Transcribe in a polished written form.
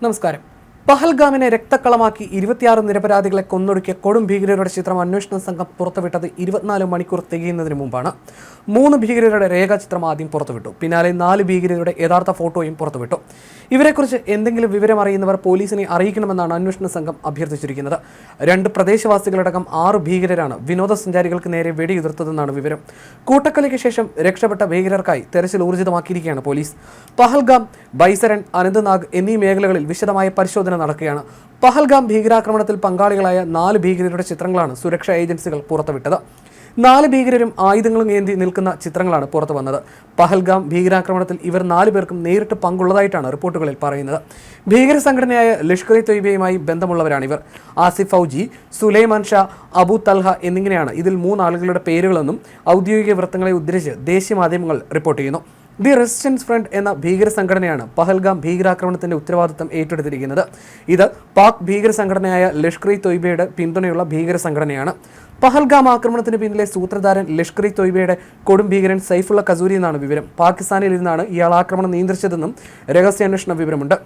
നമസ്കാരം. പഹൽഗാമിനെ രക്തക്കളമാക്കി 26 നിരപരാധികളെ കൊന്നൊടുക്കിയ കൊടും ഭീകരരുടെ ചിത്രം അന്വേഷണ സംഘം പുറത്തുവിട്ടത് 24 മണിക്കൂർ തികയുന്നതിന് മുമ്പാണ്. 3 ഭീകരരുടെ രേഖാചിത്രം ആദ്യം പുറത്തുവിട്ടു. പിന്നാലെ 4 ഭീകരരുടെ യഥാർത്ഥ ഫോട്ടോയും പുറത്തുവിട്ടു. ഇവരെക്കുറിച്ച് എന്തെങ്കിലും വിവരം അറിയുന്നവർ പോലീസിനെ അറിയിക്കണമെന്നാണ് അന്വേഷണ സംഘം അഭ്യർത്ഥിച്ചിരിക്കുന്നത്. 2 പ്രദേശവാസികളടക്കം 6 ഭീകരരാണ് വിനോദസഞ്ചാരികൾക്ക് നേരെ വെടിയുതിർത്തതെന്നാണ് വിവരം. കൂട്ടക്കൊലയ്ക്ക് ശേഷം രക്ഷപ്പെട്ട ഭീകരർക്കായി തെരച്ചിൽ ഊർജിതമാക്കിയിരിക്കുകയാണ് പോലീസ്. പഹൽഗാം, ബൈസരൻ, അനന്ത്നാഗ് എന്നീ മേഖലകളിൽ വിശദമായ പരിശോധന നടക്കുകയാണ്. പഹൽഗാം ഭീകരാക്രമണത്തിൽ പങ്കാളികളായ 4 ഭീകരരുടെ ചിത്രങ്ങളാണ് സുരക്ഷാ ഏജൻസികൾ പുറത്തുവിട്ടത്. 4 ഭീകരരും ആയുധങ്ങളും ഏന്തി നിൽക്കുന്ന ചിത്രങ്ങളാണ് പുറത്തു വന്നത്. പഹൽഗാം ഭീകരാക്രമണത്തിൽ ഇവർ 4 പേർക്കും നേരിട്ട് പങ്കുള്ളതായിട്ടാണ് റിപ്പോർട്ടുകളിൽ പറയുന്നത്. ഭീകര സംഘടനയായ ലഷ്കർ ഇ തൊയ്ബയുമായി ബന്ധമുള്ളവരാണിവർ. ആസിഫ് ഫൗജി, സുലൈമാൻ ഷാ, അബു തൽഹ എന്നിങ്ങനെയാണ് ഇതിൽ 3 ആളുകളുടെ പേരുകളെന്നും ഔദ്യോഗിക വൃത്തങ്ങളെ ഉദ്ധരിച്ച് ദേശീയ മാധ്യമങ്ങൾ റിപ്പോർട്ട് ചെയ്യുന്നു. ദി റെസിസ്റ്റൻസ് ഫ്രണ്ട് എന്ന ഭീകര സംഘടനയാണ് പഹൽഗാം ഭീകരാക്രമണത്തിന്റെ ഉത്തരവാദിത്തം ഏറ്റെടുത്തിരിക്കുന്നത്. ഇത് പാക് ഭീകര സംഘടനയായ ലഷ്കർ ഇ തൊയ്ബയുടെ പിന്തുണയുള്ള ഭീകര സംഘടനയാണ്. പഹൽഗാം ആക്രമണത്തിന് പിന്നിലെ സൂത്രധാരൻ ലഷ്കർ ഇ തൊയ്ബയുടെ കൊടും ഭീകരൻ സൈഫുള്ള കസൂരി എന്നാണ് വിവരം. പാകിസ്ഥാനിൽ ഇരുന്നാണ് ഇയാൾ ആക്രമണം നിയന്ത്രിച്ചതെന്നും രഹസ്യാന്വേഷണ വിവരമുണ്ട്.